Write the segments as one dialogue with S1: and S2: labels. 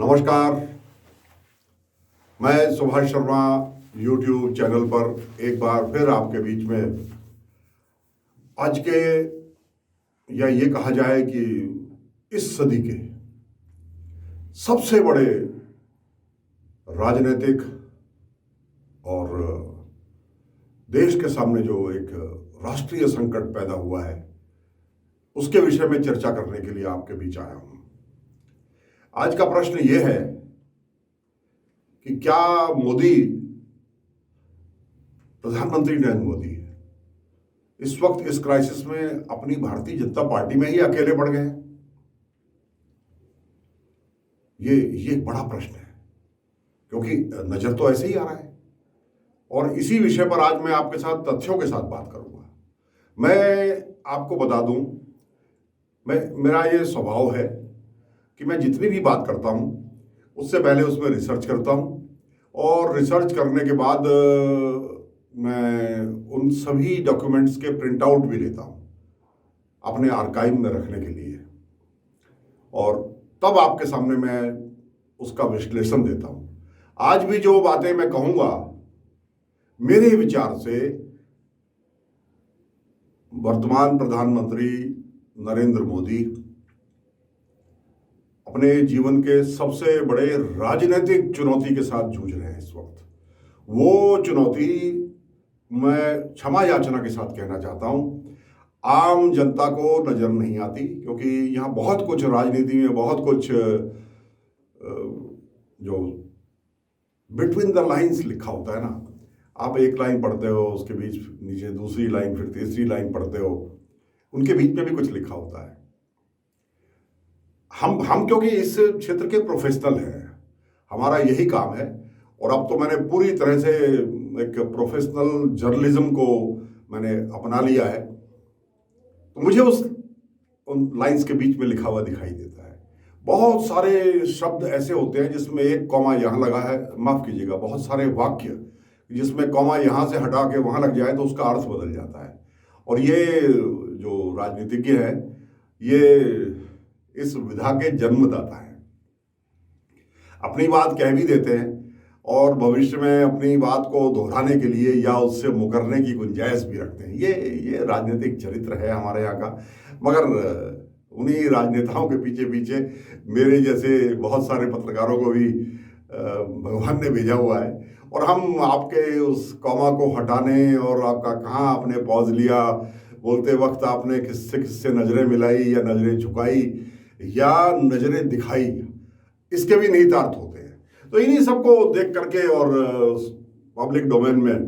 S1: नमस्कार, मैं Subhash Sharma YouTube channel पर एक बार फिर आपके बीच में आज के, या ये कहा जाए कि इस सदी के सबसे बड़े राजनीतिक और देश के सामने जो एक राष्ट्रीय संकट पैदा हुआ है उसके विषय में चर्चा करने के लिए आपके बीच आया हूं। आज का प्रश्न यह है कि क्या मोदी, प्रधानमंत्री नरेंद्र मोदी इस वक्त इस क्राइसिस में अपनी भारतीय जनता पार्टी में ही अकेले पड़ गए? ये एक बड़ा प्रश्न है, क्योंकि नजर तो ऐसे ही आ रहा है। और इसी विषय पर आज मैं आपके साथ तथ्यों के साथ बात करूंगा। मैं आपको बता दूं, मेरा ये स्वभाव है कि मैं जितनी भी बात करता हूं उससे पहले उसमें रिसर्च करता हूं, और रिसर्च करने के बाद मैं उन सभी डॉक्यूमेंट्स के प्रिंट आउट भी लेता हूं अपने आर्काइव में रखने के लिए, और तब आपके सामने मैं उसका विश्लेषण देता हूं। आज भी जो बातें मैं कहूंगा, मेरे विचार से वर्तमान प्रधानमंत्री नरेंद्र मोदी अपने जीवन के सबसे बड़े राजनीतिक चुनौती के साथ जूझ रहे हैं इस वक्त। वो चुनौती मैं क्षमा याचना के साथ कहना चाहता हूं, आम जनता को नजर नहीं आती, क्योंकि यहां बहुत कुछ राजनीति में, बहुत कुछ जो बिटवीन द लाइंस लिखा होता है ना। आप एक लाइन पढ़ते हो, उसके बीच नीचे दूसरी लाइन, फिर तीसरी लाइन पढ़ते हो, उनके बीच में भी कुछ लिखा होता है। हम क्योंकि इस क्षेत्र के प्रोफेशनल हैं, हमारा यही काम है, और अब तो मैंने पूरी तरह से एक प्रोफेशनल जर्नलिज्म को मैंने अपना लिया है, तो मुझे उन लाइंस के बीच में लिखा हुआ दिखाई देता है। बहुत सारे शब्द ऐसे होते हैं जिसमें एक कॉमा यहाँ लगा है, माफ कीजिएगा, बहुत सारे वाक्य जिसमें कॉमा यहाँ से हटा के वहाँ लग जाए तो उसका अर्थ बदल जाता है। और ये जो राजनीतिज्ञ है, ये इस विधा के जन्मदाता है। अपनी बात कह भी देते हैं और भविष्य में अपनी बात को दोहराने के लिए या उससे मुकरने की गुंजाइश भी रखते हैं। ये राजनीतिक चरित्र है हमारे यहाँ का। मगर उन्हीं राजनेताओं के पीछे पीछे मेरे जैसे बहुत सारे पत्रकारों को भी भगवान ने भेजा हुआ है, और हम आपके उस कॉमा को हटाने और आपका कहाँ आपने पॉज लिया, बोलते वक्त आपने किससे नजरें मिलाई या नजरें झुकाई या नजरें दिखाई, इसके भी निहितार्थ होते हैं। तो इन्हीं सबको देख करके, और पब्लिक डोमेन में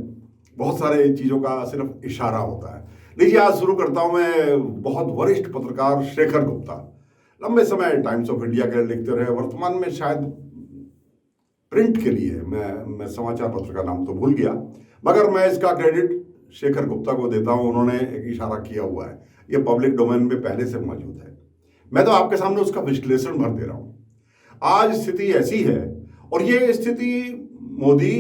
S1: बहुत सारे चीज़ों का सिर्फ इशारा होता है। लीजिए, आज शुरू करता हूं मैं। बहुत वरिष्ठ पत्रकार शेखर गुप्ता, लंबे समय टाइम्स ऑफ इंडिया के लिखते रहे, वर्तमान में शायद प्रिंट के लिए, मैं समाचार पत्र का नाम तो भूल गया, मगर मैं इसका क्रेडिट शेखर गुप्ता को देता हूं। उन्होंने एक इशारा किया हुआ है, ये पब्लिक डोमेन में पहले से मौजूद है। मैं तो आपके सामने उसका विश्लेषण भर दे रहा हूं। आज स्थिति ऐसी है, और ये स्थिति मोदी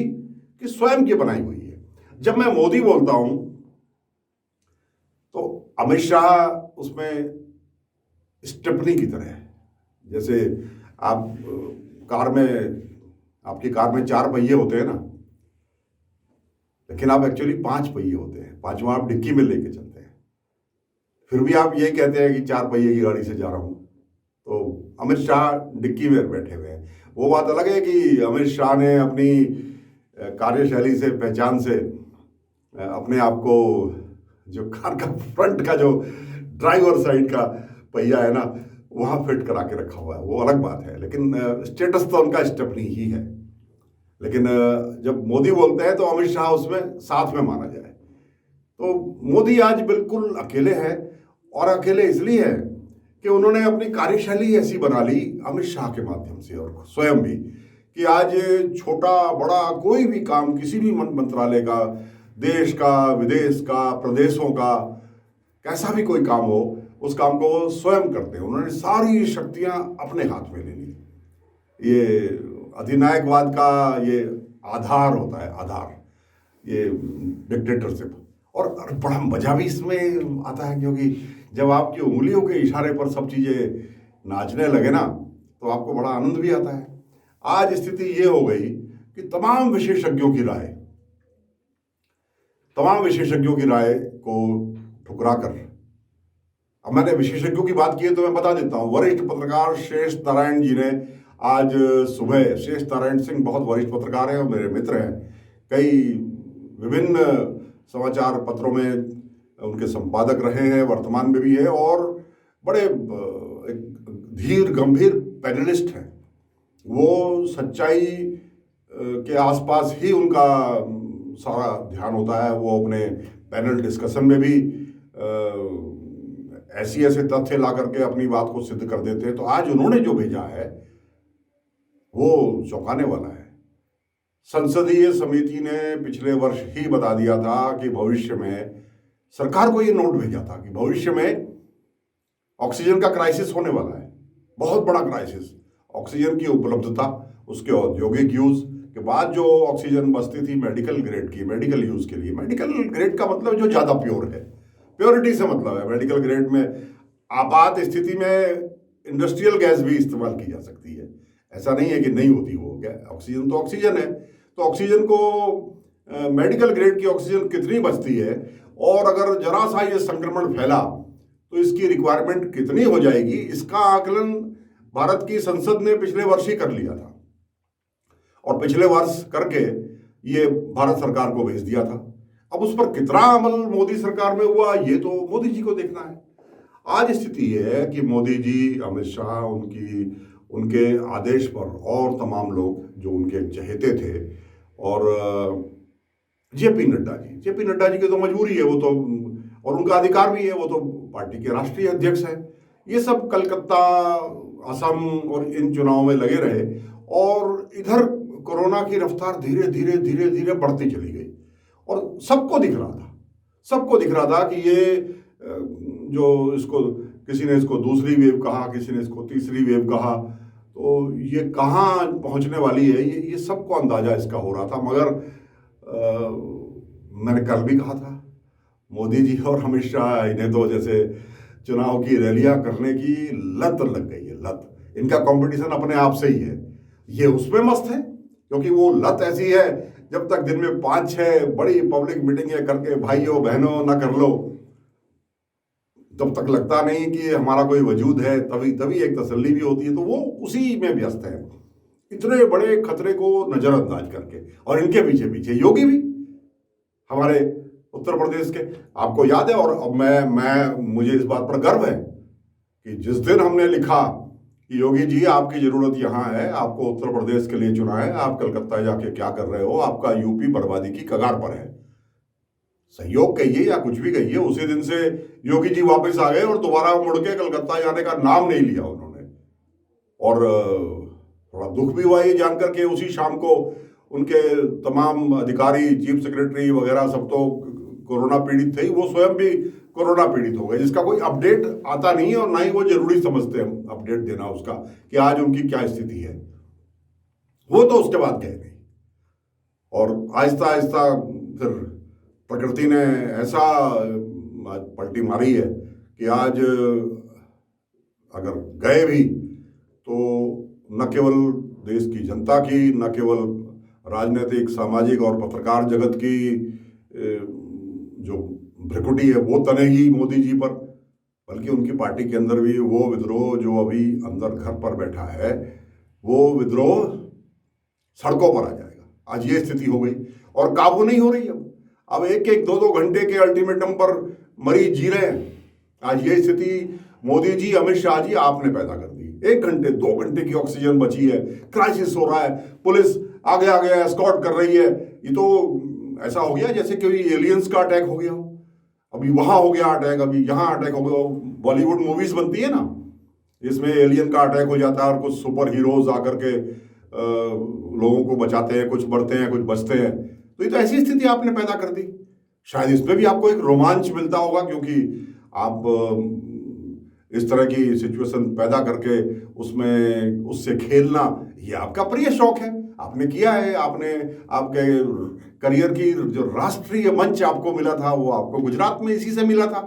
S1: की स्वयं की बनाई हुई है। जब मैं मोदी बोलता हूं तो अमित शाह उसमें स्टेपनी की तरह है। जैसे आप आपकी कार में 4 पहिए होते हैं ना, लेकिन आप एक्चुअली 5 पहिए होते हैं, 5वां आप डिक्की में लेके चलते हैं। फिर भी आप ये कहते हैं कि 4 पहिए की गाड़ी से जा रहा हूं। तो अमित शाह डिक्की में बैठे हुए हैं। वो बात अलग है कि अमित शाह ने अपनी कार्यशैली से, पहचान से अपने आप को, जो कार का फ्रंट का जो ड्राइवर साइड का पहिया है ना, वहां फिट करा के रखा हुआ है, वो अलग बात है। लेकिन स्टेटस तो उनका स्टेपनी ही है। लेकिन जब मोदी बोलते हैं तो अमित शाह उसमें साथ में माना जाए। तो मोदी आज बिल्कुल अकेले हैं, और अकेले इसलिए है कि उन्होंने अपनी कार्यशैली ऐसी बना ली अमित शाह के माध्यम से, और स्वयं भी, कि आज छोटा बड़ा कोई भी काम, किसी भी मंत्रालय का, देश का, विदेश का, प्रदेशों का, कैसा भी कोई काम हो, उस काम को वो स्वयं करते हैं। उन्होंने सारी शक्तियां अपने हाथ में ले ली। ये अधिनायकवाद का ये आधार होता है, आधार, ये डिक्टेटरशिप। और बड़ा मजा भी इसमें आता है, क्योंकि जब आपकी उंगलियों के इशारे पर सब चीज़ें नाचने लगे ना, तो आपको बड़ा आनंद भी आता है। आज स्थिति ये हो गई कि तमाम विशेषज्ञों की राय को ठुकरा कर, अब मैंने विशेषज्ञों की बात की है तो मैं बता देता हूं, वरिष्ठ पत्रकार शेष नारायण जी ने आज सुबह, शेष नारायण सिंह बहुत वरिष्ठ पत्रकार हैं और मेरे मित्र हैं, कई विभिन्न समाचार पत्रों में उनके संपादक रहे हैं, वर्तमान में भी है, और बड़े धीर गंभीर पैनलिस्ट हैं। वो सच्चाई के आसपास ही उनका सारा ध्यान होता है। वो अपने पैनल डिस्कशन में भी ऐसे तथ्य ला करके अपनी बात को सिद्ध कर देते हैं। तो आज उन्होंने जो भेजा है वो चौंकाने वाला है। संसदीय समिति ने पिछले वर्ष ही बता दिया था कि भविष्य में, सरकार को ये नोट भेजा था कि भविष्य में ऑक्सीजन का क्राइसिस होने वाला है, बहुत बड़ा क्राइसिस। ऑक्सीजन की उपलब्धता, उसके औद्योगिक यूज के बाद जो ऑक्सीजन बचती थी मेडिकल ग्रेड की, मेडिकल यूज के लिए, मेडिकल ग्रेड का मतलब जो ज्यादा प्योर है, प्योरिटी से मतलब है। मेडिकल ग्रेड में आपात स्थिति में इंडस्ट्रियल गैस भी इस्तेमाल की जा सकती है, ऐसा नहीं है कि नहीं होती वो ऑक्सीजन। तो ऑक्सीजन है, तो ऑक्सीजन को मेडिकल ग्रेड की ऑक्सीजन कितनी बचती है, और अगर जरा सा ये संक्रमण फैला तो इसकी रिक्वायरमेंट कितनी हो जाएगी, इसका आकलन भारत की संसद ने पिछले वर्ष ही कर लिया था, और पिछले वर्ष करके ये भारत सरकार को भेज दिया था। अब उस पर कितना अमल मोदी सरकार में हुआ ये तो मोदी जी को देखना है। आज स्थिति यह है कि मोदी जी, अमित शाह, उनके आदेश पर और तमाम लोग जो उनके चहेते थे, और जेपी नड्डा जी की तो मजबूरी है, वो तो, और उनका अधिकार भी है, वो तो पार्टी के राष्ट्रीय अध्यक्ष है। ये सब कलकत्ता, असम और इन चुनाव में लगे रहे, और इधर कोरोना की रफ्तार धीरे धीरे बढ़ती चली गई, और सबको दिख रहा था कि ये जो इसको, किसी ने इसको दूसरी वेव कहा, किसी ने इसको तीसरी वेव कहा, तो ये कहाँ पहुंचने वाली है, ये सबको अंदाजा इसका हो रहा था। मगर मैंने कल भी कहा था, मोदी जी और अमित शाह, इन्हें तो जैसे चुनाव की रैलियां करने की लत लग गई है, लत। इनका कंपटीशन अपने आप से ही है, ये उसमें मस्त है, क्योंकि वो लत ऐसी है, जब तक दिन में 5-6 बड़ी पब्लिक मीटिंगें करके भाइयों बहनों ना कर लो, तब तक लगता नहीं कि हमारा कोई वजूद है, तभी एक तसल्ली भी होती है। तो वो उसी में व्यस्त है, इतने बड़े खतरे को नजरअंदाज करके। और इनके पीछे योगी भी, हमारे उत्तर प्रदेश के, आपको याद है, और अब मुझे इस बात पर गर्व है कि जिस दिन हमने लिखा कि योगी जी आपकी जरूरत यहाँ है, आपको उत्तर प्रदेश के लिए चुना है, आप कलकत्ता जाके क्या कर रहे हो, आपका यूपी बर्बादी की कगार पर है, सहयोग कहिए या कुछ भी कहिए, उसी दिन से योगी जी वापस आ गए और दोबारा मुड़ के कलकत्ता जाने का नाम नहीं लिया उन्होंने। और थोड़ा दुख भी हुआ ये जानकर के उसी शाम को उनके तमाम अधिकारी, चीफ सेक्रेटरी वगैरह सब तो कोरोना पीड़ित थे, वो स्वयं भी कोरोना पीड़ित हो गए, जिसका कोई अपडेट आता नहीं है, और ना ही वो जरूरी समझते हैं अपडेट देना उसका कि आज उनकी क्या स्थिति है। वो तो उसके बाद गए नहीं, और आहिस्ता आहिस्ता फिर प्रकृति ने ऐसा पलटी मारी है कि आज अगर गए भी तो न केवल देश की जनता की, न केवल राजनीतिक, सामाजिक और पत्रकार जगत की जो भ्रिकुटी है वो तनेगी मोदी जी पर, बल्कि उनकी पार्टी के अंदर भी वो विद्रोह जो अभी अंदर घर पर बैठा है, वो विद्रोह सड़कों पर आ जाएगा। आज ये स्थिति हो गई, और काबू नहीं हो रही। अब 1-1, 2-2 घंटे के अल्टीमेटम पर मरीज जी रहे हैं। आज ये स्थिति मोदी जी, अमित शाह जी आपने पैदा कर दी। 1 घंटे 2 घंटे की ऑक्सीजन बची है, क्राइसिस हो रहा है, पुलिस आगे आगे एस्कॉर्ट कर रही है। ये तो ऐसा हो गया जैसे कोई एलियंस का अटैक हो गया हो। अभी वहां हो गया अटैक, अभी यहाँ अटैक हो गया। बॉलीवुड मूवीज बनती है ना, इसमें एलियन का अटैक हो जाता है और कुछ सुपर हीरोज आकर के लोगों को बचाते हैं, कुछ मरते हैं, कुछ बचते हैं। तो ये तो ऐसी स्थिति आपने पैदा कर दी। शायद इसमें भी आपको एक रोमांच मिलता होगा, क्योंकि आप इस तरह की सिचुएशन पैदा करके उससे खेलना, ये आपका प्रिय शौक है, आपने किया है। आपने आपके करियर की जो राष्ट्रीय मंच आपको मिला था वो आपको गुजरात में इसी से मिला था।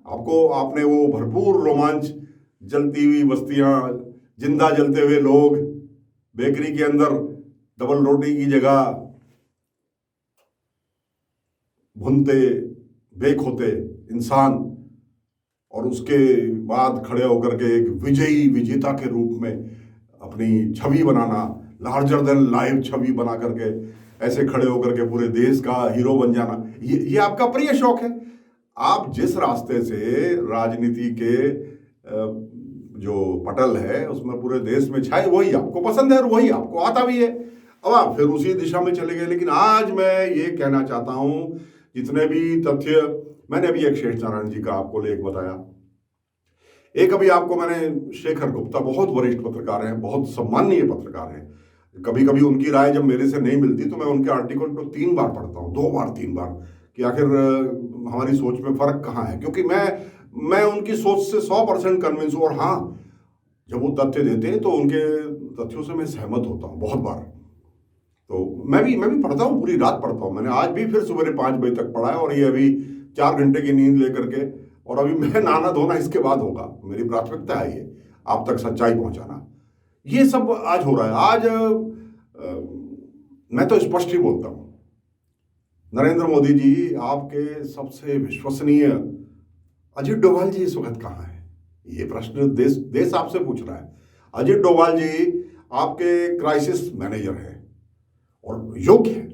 S1: आपने वो भरपूर रोमांच, जलती हुई बस्तियां, जिंदा जलते हुए लोग, बेकरी के अंदर डबल रोटी की जगह भुनते बेक होते इंसान, और उसके बाद खड़े होकर के एक विजेता के रूप में अपनी छवि बनाना, लार्जर देन लाइफ छवि बना करके ऐसे खड़े होकर के पूरे देश का हीरो बन जाना, ये आपका प्रिय शौक है। आप जिस रास्ते से राजनीति के जो पटल है उसमें पूरे देश में छाए, वही आपको पसंद है और वही आपको आता भी है। अब आप फिर उसी दिशा में चले गए। लेकिन आज मैं ये कहना चाहता हूं, जितने भी तथ्य मैंने अभी एक शेष नारायण जी का आपको लेख बताया, एक अभी आपको मैंने शेखर गुप्ता, बहुत वरिष्ठ पत्रकार हैं, बहुत सम्माननीय पत्रकार हैं, कभी कभी उनकी राय जब मेरे से नहीं मिलती तो मैं उनके आर्टिकल को 3 बार पढ़ता हूँ, 2 बार 3 बार, कि आखिर हमारी सोच में फर्क कहाँ है। क्योंकि मैं उनकी सोच से 100% कन्विंस हूँ, और हाँ, जब वो तथ्य देते हैं तो उनके तथ्यों से मैं सहमत होता हूँ बहुत बार। तो मैं भी पढ़ता हूँ, पूरी रात पढ़ता हूँ। मैंने आज भी फिर सुबह 5 बजे तक पढ़ा है, और ये अभी 4 घंटे की नींद लेकर के, और अभी मैं नहाना धोना इसके बाद होगा। मेरी प्राथमिकता है ये आप तक सच्चाई पहुंचाना। ये सब आज हो रहा है। आज मैं तो स्पष्ट ही बोलता हूं, नरेंद्र मोदी जी आपके सबसे विश्वसनीय अजीत डोभाल जी इस वक्त कहाँ है, ये प्रश्न देश आपसे पूछ रहा है। अजीत डोभाल जी आपके क्राइसिस मैनेजर हैं और योग्य है।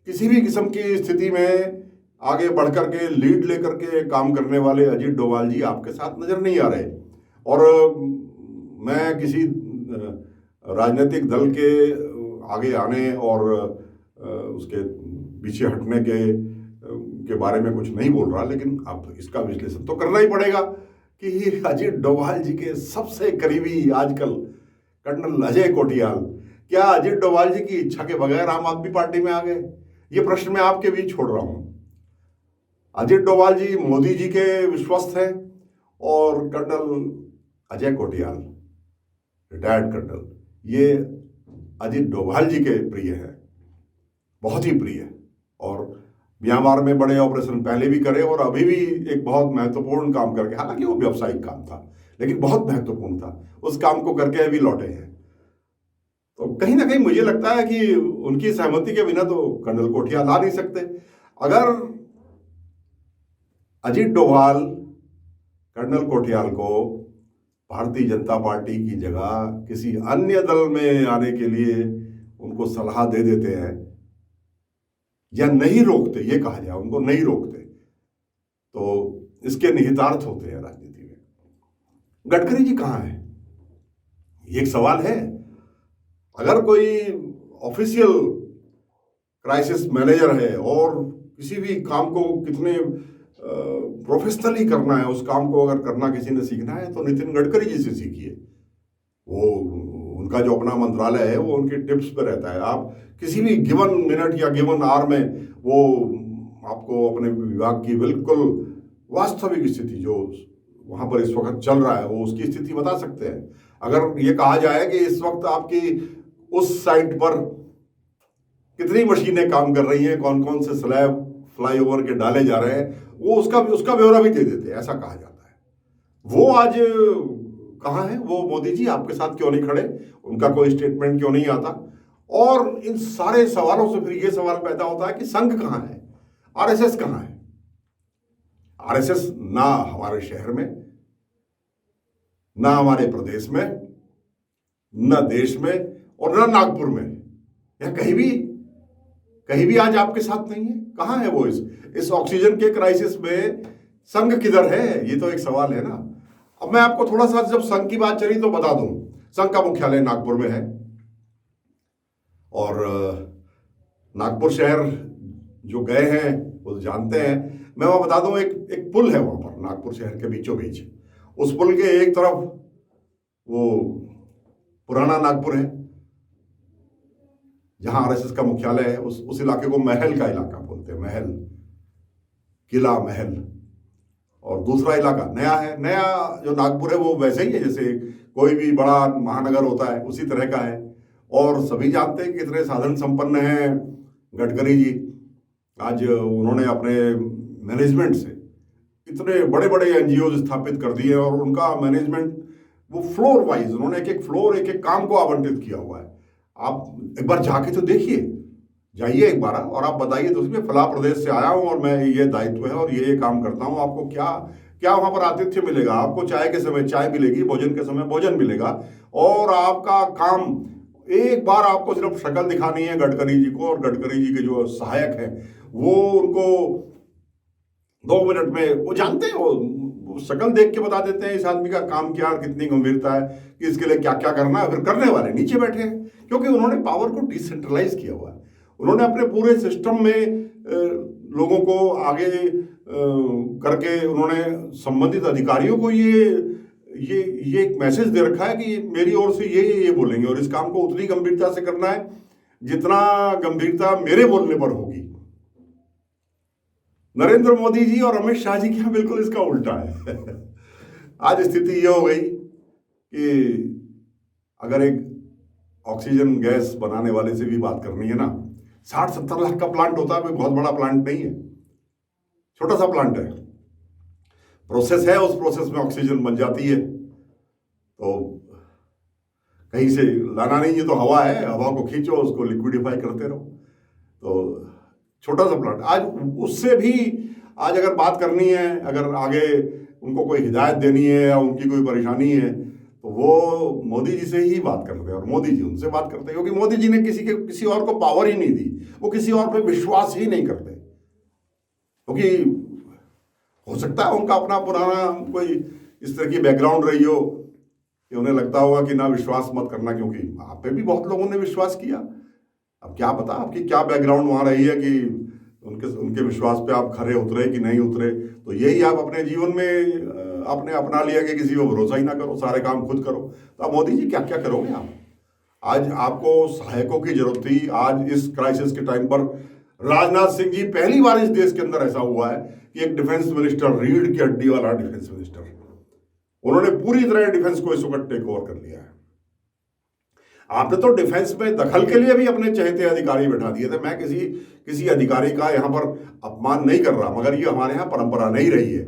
S1: किसी भी किस्म की स्थिति में आगे बढ़कर के लीड लेकर के काम करने वाले अजीत डोभाल जी आपके साथ नजर नहीं आ रहे। और मैं किसी राजनीतिक दल के आगे आने और उसके पीछे हटने के बारे में कुछ नहीं बोल रहा, लेकिन अब इसका विश्लेषण तो करना ही पड़ेगा कि अजीत डोभाल जी के सबसे करीबी आजकल कर्नल अजय कोटियाल क्या अजीत डोभाल जी की इच्छा के बगैर आम आदमी पार्टी में आ गए? ये प्रश्न मैं आपके बीच छोड़ रहा हूं। अजीत डोभाल जी मोदी जी के विश्वस्त हैं, और colonel Ajay Kotiyal retired colonel, ये अजीत डोभाल जी के प्रिय है, बहुत ही प्रिय। और म्यांमार में बड़े ऑपरेशन पहले भी करे और अभी भी एक बहुत महत्वपूर्ण काम करके, हालांकि वो व्यावसायिक काम था लेकिन बहुत महत्वपूर्ण था, उस काम को करके अभी लौटे हैं। तो कहीं ना कहीं मुझे लगता है कि उनकी सहमति के बिना तो कर्नल कोटियाल आ नहीं सकते। अगर अजीत डोभाल कर्नल कोटियाल को भारतीय जनता पार्टी की जगह किसी अन्य दल में आने के लिए उनको सलाह दे देते हैं या नहीं रोकते, ये कहा जाए उनको नहीं रोकते, तो इसके निहितार्थ होते हैं राजनीति में। गडकरी जी कहाँ हैं, ये एक सवाल है। अगर कोई ऑफिशियल क्राइसिस मैनेजर है और किसी भी काम को कितने प्रोफेशनली करना है, उस काम को अगर करना किसी ने सीखना है तो नितिन गडकरी जी से सीखिए। वो उनका जो अपना मंत्रालय है वो उनके टिप्स पे रहता है। आप किसी भी गिवन मिनट या गिवन आवर में वो आपको अपने विभाग की बिल्कुल वास्तविक स्थिति जो वहां पर इस वक्त चल रहा है वो उसकी स्थिति बता सकते हैं। अगर ये कहा जाए कि इस वक्त आपकी उस साइट पर कितनी मशीनें काम कर रही हैं, कौन कौन से स्लैब फ्लाईओवर के डाले जा रहे हैं, वो उसका ब्यौरा भी दे देते हैं, ऐसा कहा जाता है। वो आज कहाँ है? वो मोदी जी आपके साथ क्यों नहीं खड़े? उनका कोई स्टेटमेंट क्यों नहीं आता? और इन सारे सवालों से फिर ये सवाल पैदा होता है कि संघ कहाँ है, आरएसएस कहाँ है? आरएसएस ना हमारे शहर में, ना हमारे प्रदेश में, ना देश में, और ना नागपुर में, या कहीं भी आज आपके साथ नहीं है। कहाँ है वो? इस ऑक्सीजन के क्राइसिस में संघ किधर है? ये तो एक सवाल है ना। अब मैं आपको थोड़ा सा, जब संघ की बात चली तो बता दूं, संघ का मुख्यालय नागपुर में है, और नागपुर शहर जो गए हैं वो जानते हैं। मैं वहां बता दूं, एक पुल है वहां पर नागपुर शहर के बीचों बीच। उस पुल के एक तरफ वो पुराना नागपुर है जहां आरएसएस का मुख्यालय है। उस इलाके को महल का इलाका बोलते हैं, महल, किला महल। और दूसरा इलाका नया है। नया जो नागपुर है वो वैसे ही है जैसे कोई भी बड़ा महानगर होता है, उसी तरह का है। और सभी जानते हैं कि कितने साधन संपन्न हैं गडकरी जी। आज उन्होंने अपने मैनेजमेंट से इतने बड़े बड़े एनजीओ स्थापित कर दिए, और उनका मैनेजमेंट वो फ्लोर वाइज, उन्होंने एक एक फ्लोर, एक एक काम को आवंटित किया हुआ है। आप एक बार जाके तो देखिए, जाइए एक बार और आप बताइए तो उसमें फला प्रदेश से आया हूँ और मैं ये दायित्व है और ये काम करता हूँ, आपको क्या क्या वहाँ पर आतिथ्य मिलेगा? आपको चाय के समय चाय मिलेगी, भोजन के समय भोजन मिलेगा, और आपका काम, एक बार आपको सिर्फ शक्ल दिखानी है गडकरी जी को, और गडकरी जी के जो सहायक हैं वो उनको 2 मिनट में वो जानते हैं, वो शक्ल देख के बता देते हैं इस आदमी का काम क्या, कितनी गंभीरता है, कि इसके लिए क्या क्या करना है। फिर करने वाले नीचे बैठे हैं, क्योंकि उन्होंने पावर को डिसेंट्रलाइज किया हुआ है। उन्होंने अपने पूरे सिस्टम में लोगों को आगे करके उन्होंने संबंधित अधिकारियों को ये एक मैसेज दे रखा है कि मेरी ओर से ये बोलेंगे, और इस काम को उतनी गंभीरता से करना है जितना गंभीरता मेरे बोलने पर होगी। नरेंद्र मोदी जी और अमित शाह जी क्या बिल्कुल इसका उल्टा है। आज स्थिति ये हो गई कि अगर एक ऑक्सीजन गैस बनाने वाले से भी बात करनी है ना, 60-70 लाख का प्लांट होता है, कोई बहुत बड़ा प्लांट नहीं है, छोटा सा प्लांट है, प्रोसेस है, उस प्रोसेस में ऑक्सीजन बन जाती है। तो कहीं से लाना नहीं है, तो हवा है, हवा को खींचो, उसको लिक्विडिफाई करते रहो। तो छोटा सा प्लांट, आज उससे भी आज अगर बात करनी है, अगर आगे उनको कोई हिदायत देनी है या उनकी कोई परेशानी है, तो वो मोदी जी से ही बात करते हैं, और मोदी जी उनसे बात करते हैं, क्योंकि मोदी जी ने किसी और को पावर ही नहीं दी, वो किसी और पे विश्वास ही नहीं करते। क्योंकि हो सकता है उनका अपना पुराना कोई इस तरह की बैकग्राउंड रही हो कि उन्हें लगता होगा कि ना विश्वास मत करना, क्योंकि आप पे भी बहुत लोगों ने विश्वास किया। अब क्या पता आपकी क्या बैकग्राउंड वहाँ रही है कि उनके विश्वास पे आप खरे उतरे कि नहीं उतरे। तो यही आप अपने जीवन में आपने अपना लिया कि किसी को भरोसा ही ना करो, सारे काम खुद करो। तो अब मोदी जी क्या क्या करोगे आप? आज आपको सहायकों की जरूरत थी। आज इस क्राइसिस के टाइम पर राजनाथ सिंह जी, पहली बार इस देश के अंदर ऐसा हुआ है कि एक डिफेंस मिनिस्टर, रीढ़ की हड्डी वाला डिफेंस मिनिस्टर, उन्होंने पूरी तरह डिफेंस को इस वक्त टेक ओवर कर लिया है। आपने तो डिफेंस में दखल के लिए भी अपने चहेते अधिकारी बैठा दिए थे। मैं किसी अधिकारी का यहाँ पर अपमान नहीं कर रहा, मगर ये हमारे यहाँ परंपरा नहीं रही है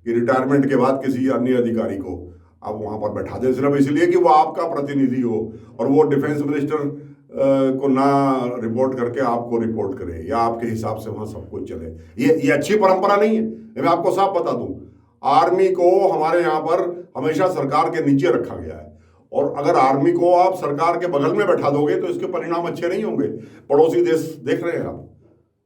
S1: कि रिटायरमेंट के बाद किसी अन्य अधिकारी को आप वहाँ पर बैठा दें सिर्फ इसलिए कि वो आपका प्रतिनिधि हो, और वो डिफेंस मिनिस्टर को ना रिपोर्ट करके आपको रिपोर्ट करे या आपके हिसाब से वहाँ सब कुछ चले। ये अच्छी परंपरा नहीं है। मैं आपको साफ बता दूं, आर्मी को हमारे यहाँ पर हमेशा सरकार के नीचे रखा गया है, और अगर आर्मी को आप सरकार के बगल में बैठा दोगे तो इसके परिणाम अच्छे नहीं होंगे। पड़ोसी देश देख रहे हैं आप,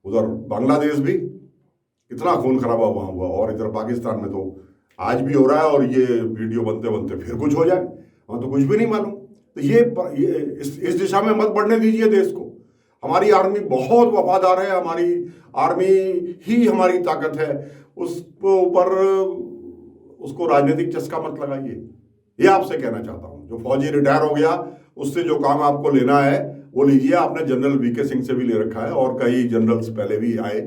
S1: उधर बांग्लादेश भी कितना खून खराबा वहाँ हुआ, और इधर पाकिस्तान में तो आज भी हो रहा है, और ये वीडियो बनते बनते फिर कुछ हो जाए, वहाँ तो कुछ भी नहीं मालूम। तो ये इस दिशा में मत बढ़ने दीजिए देश को। हमारी आर्मी बहुत वफादार है, हमारी आर्मी ही हमारी ताकत है, उसको ऊपर उसको राजनीतिक चस्का मत लगाइए, ये आपसे कहना चाहता हूँ। जो फौजी रिटायर हो गया, उससे जो काम आपको लेना है वो लीजिए। आपने जनरल वीके सिंह से भी ले रखा है, और कई जनरल्स पहले भी आए,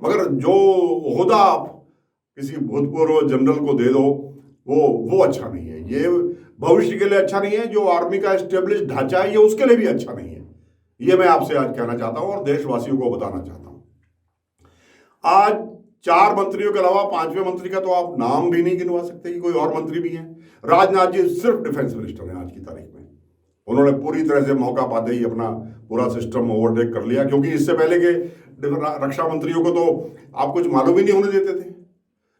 S1: मगर जो ओहदा आप किसी भूतपूर्व जनरल को दे दो वो अच्छा नहीं है। ये भविष्य के लिए अच्छा नहीं है। जो आर्मी का एस्टेब्लिश ढांचा है ये उसके लिए भी अच्छा नहीं है। ये मैं आपसे आज कहना चाहता हूं और देशवासियों को बताना चाहता हूं। आज 4 मंत्रियों के अलावा 5वें मंत्री का तो आप नाम भी नहीं गिनवा सकते कि कोई और मंत्री भी हैं। राजनाथ जी सिर्फ डिफेंस मिनिस्टर हैं आज की तारीख में। उन्होंने पूरी तरह से मौका पाते ही अपना पूरा सिस्टम ओवरटेक कर लिया, क्योंकि इससे पहले के रक्षा मंत्रियों को तो आप कुछ मालूम ही नहीं होने देते थे।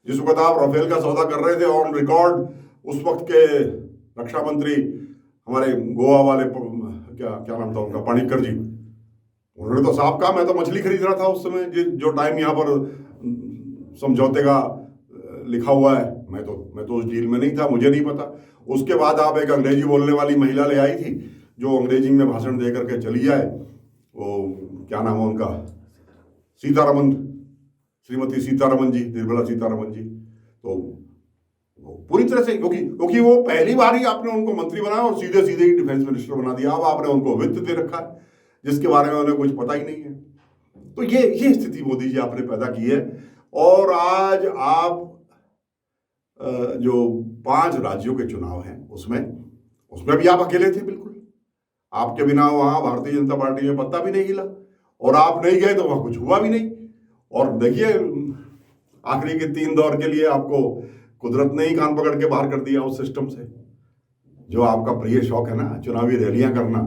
S1: जिस वक्त आप राफेल का सौदा कर रहे थे ऑन रिकॉर्ड, उस वक्त के रक्षा मंत्री हमारे गोवा वाले, क्या नाम था उनका, पाणिक्कर जी, उन्होंने तो साफ कहा मैं तो मछली खरीद रहा था उस समय, जो टाइम यहाँ पर समझौते का लिखा हुआ है, मैं तो उस डील में नहीं था, मुझे नहीं पता। उसके बाद आप एक अंग्रेजी बोलने वाली महिला ले आई थी जो अंग्रेजी में भाषण दे करके चली जाए, वो क्या नाम है उनका, सीतारमन, श्रीमती सीतारमन जी, निर्मला सीतारमन जी। तो पूरी तरह से, क्योंकि वो पहली बार ही आपने उनको मंत्री बनाया और सीधे ही डिफेंस मिनिस्टर बना दिया। अब आपने उनको वित्त दे रखा है जिसके बारे में उन्हें कुछ पता ही नहीं है। तो ये स्थिति मोदी जी आपने पैदा की है। और आज आप जो 5 राज्यों के चुनाव हैं उसमें भी आप अकेले थे बिल्कुल। आपके बिना वहां भारतीय जनता पार्टी में पत्ता भी नहीं हिला, और आप नहीं गए तो वहां कुछ हुआ भी नहीं। और देखिए आखिरी के 3 दौर के लिए आपको कुदरत ने ही कान पकड़ के बाहर कर दिया उस सिस्टम से। जो आपका प्रिय शौक है ना, चुनावी रैलियां करना,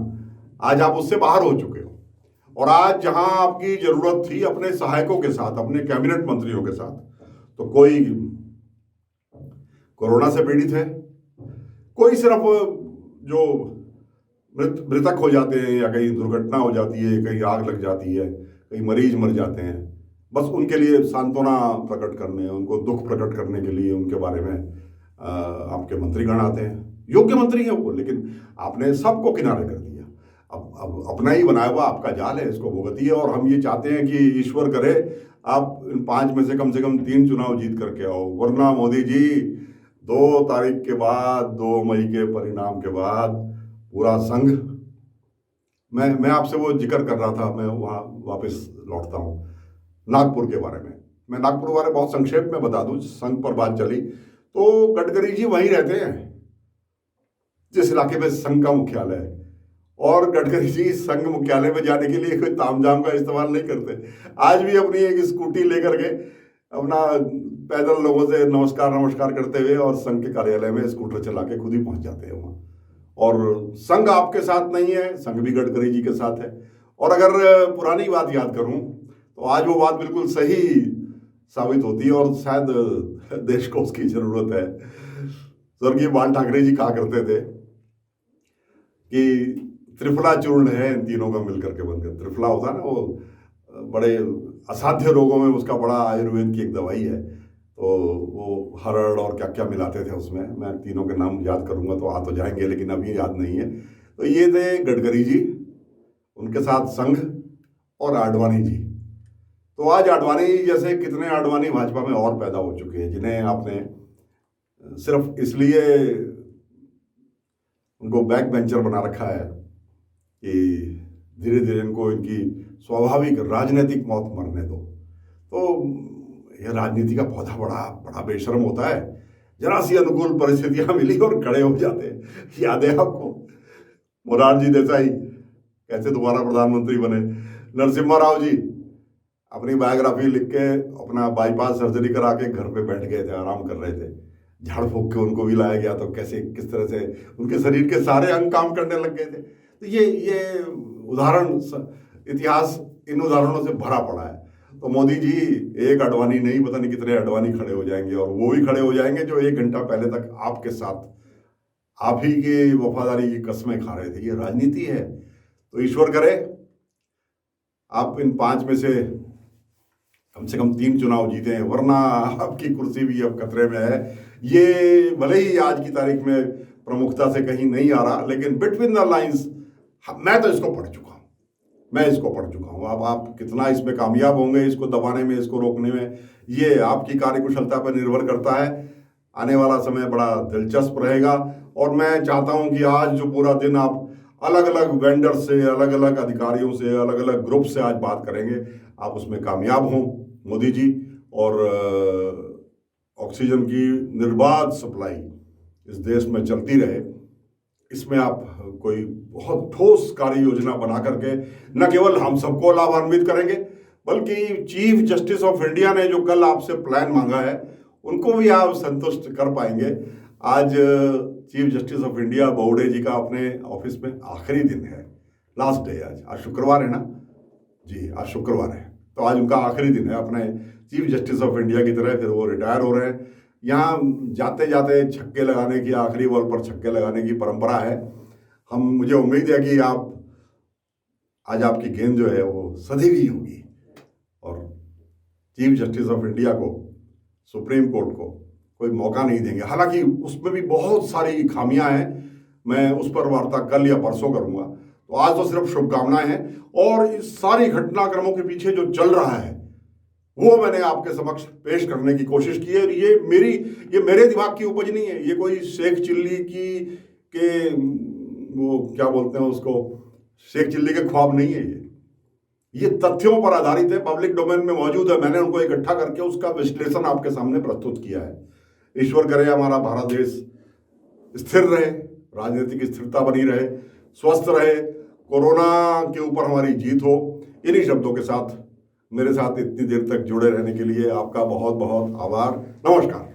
S1: आज आप उससे बाहर हो चुके हो, और आज जहां आपकी जरूरत थी अपने सहायकों के साथ, अपने कैबिनेट मंत्रियों के साथ, तो कोई कोरोना से पीड़ित है, कोई सिर्फ जो मृतक हो जाते हैं या कहीं दुर्घटना हो जाती है, कहीं आग लग जाती है, कहीं मरीज मर जाते हैं, बस उनके लिए सांत्वना प्रकट करने, उनको दुख प्रकट करने के लिए उनके बारे में आपके मंत्रीगण आते हैं। योग्य मंत्री हैं वो, लेकिन आपने सबको किनारे कर दिया। अब अपना ही बनाया हुआ आपका जाल है, इसको भुगतिए। और हम ये चाहते हैं कि ईश्वर करे आप इन 5 में से कम 3 चुनाव जीत करके आओ, वरना मोदी जी 2 तारीख के बाद, 2 मई के परिणाम के बाद पूरा संघ, मैं आपसे वो जिक्र कर रहा था, मैं वहाँ वापस लौटता हूँ नागपुर के बारे में। मैं नागपुर बारे बहुत संक्षेप में बता दूं, संघ पर बात चली तो गडकरी जी वहीं रहते हैं जिस इलाके में संघ का मुख्यालय है, और गडकरी जी संघ मुख्यालय में जाने के लिए कोई तामझाम का इस्तेमाल नहीं करते। आज भी अपनी एक स्कूटी लेकर के अपना पैदल लोगों से नमस्कार करते हुए और संघ के कार्यालय में स्कूटर चला के खुद ही पहुंच जाते हैं वहाँ। और संघ आपके साथ नहीं है, संघ भी गडकरी जी के साथ है। और अगर पुरानी बात याद करूं तो आज वो बात बिल्कुल सही साबित होती है, और शायद देश को उसकी जरूरत है। स्वर्गीय बाल ठाकरे जी कहा करते थे कि त्रिफला चूर्ण है इन तीनों का मिलकर के बनकर। त्रिफला होता है ना, वो बड़े असाध्य रोगों में उसका बड़ा आयुर्वेद की एक दवाई है, तो वो हरड़ और क्या क्या मिलाते थे उसमें। मैं तीनों के नाम याद करूंगा तो आ तो जाएंगे, लेकिन अभी याद नहीं है। तो ये थे गडकरी जी, उनके साथ संघ और आडवाणी जी। तो आज आडवाणी जैसे कितने आडवाणी भाजपा में और पैदा हो चुके हैं, जिन्हें आपने सिर्फ इसलिए उनको बैक बेंचर बना रखा है कि धीरे धीरे इनको इनकी स्वाभाविक राजनीतिक मौत मरने दो। तो यह राजनीति का पौधा बड़ा बड़ा बेशर्म होता है। जरा सी अनुकूल परिस्थितियां मिली और खड़े हो जाते हैं। याद है आपको मोरारजी देसाई कैसे दोबारा प्रधानमंत्री बने? नरसिम्हा राव जी अपनी बायोग्राफी लिख के अपना बाईपास सर्जरी करा के घर पे बैठ गए थे, आराम कर रहे थे। झाड़ फूक के उनको भी लाया गया, तो कैसे किस तरह से उनके शरीर के सारे अंग काम करने लग गए थे। तो ये उदाहरण, इतिहास इन उदाहरणों से भरा पड़ा है। तो मोदी जी एक अडवाणी नहीं, पता नहीं कितने अडवाणी खड़े हो जाएंगे, और वो भी खड़े हो जाएंगे जो 1 घंटा पहले तक आपके साथ आप ही की वफादारी की कस्में खा रहे थे। ये राजनीति है। तो ईश्वर करे आप इन 5 में से कम 3 चुनाव जीते हैं, वरना आपकी कुर्सी भी अब खतरे में है। ये भले ही आज की तारीख में प्रमुखता से कहीं नहीं आ रहा, लेकिन बिटवीन द लाइंस मैं तो इसको पढ़ चुका हूँ। अब आप कितना इसमें कामयाब होंगे, इसको दबाने में, इसको रोकने में, ये आपकी कार्यकुशलता पर निर्भर करता है। आने वाला समय बड़ा दिलचस्प रहेगा, और मैं चाहता हूँ कि आज जो पूरा दिन आप अलग अलग वेंडर से, अलग अलग अधिकारियों से, अलग अलग ग्रुप से आज बात करेंगे, आप उसमें कामयाब हों मोदी जी। और ऑक्सीजन की निर्बाध सप्लाई इस देश में चलती रहे, इसमें आप कोई बहुत ठोस कार्य योजना बना करके न केवल हम सबको लाभान्वित करेंगे, बल्कि चीफ जस्टिस ऑफ इंडिया ने जो कल आपसे प्लान मांगा है उनको भी आप संतुष्ट कर पाएंगे। आज chief justice of India Bobde ji का अपने ऑफिस में आखिरी दिन है, लास्ट डे। आज शुक्रवार है ना जी, आज शुक्रवार है, तो आज उनका आखिरी दिन है अपने चीफ जस्टिस ऑफ इंडिया की तरह। फिर वो रिटायर हो रहे हैं। यहाँ जाते जाते छक्के लगाने की, आखिरी बॉल पर छक्के लगाने की परंपरा है। मुझे उम्मीद है कि आज आपकी गेंद जो है वो सधी हुई होगी, और चीफ जस्टिस ऑफ इंडिया को, सुप्रीम कोर्ट को कोई मौका नहीं देंगे। हालांकि उसमें भी बहुत सारी खामियां हैं, मैं उस पर वार्ता कल या परसों करूंगा। तो आज तो सिर्फ शुभकामनाएं हैं, और इस सारी घटनाक्रमों के पीछे जो चल रहा है वो मैंने आपके समक्ष पेश करने की कोशिश की है। ये मेरे दिमाग की उपज नहीं है, ये कोई शेख चिल्ली के वो क्या बोलते हैं उसको, शेख चिल्ली के ख्वाब नहीं है। ये तथ्यों पर आधारित है, पब्लिक डोमेन में मौजूद है। मैंने उनको इकट्ठा करके उसका विश्लेषण आपके सामने प्रस्तुत किया है। ईश्वर करे हमारा भारत देश स्थिर रहे, राजनीतिक स्थिरता बनी रहे, स्वस्थ रहे, कोरोना के ऊपर हमारी जीत हो। इन्हीं शब्दों के साथ मेरे साथ इतनी देर तक जुड़े रहने के लिए आपका बहुत बहुत आभार। नमस्कार।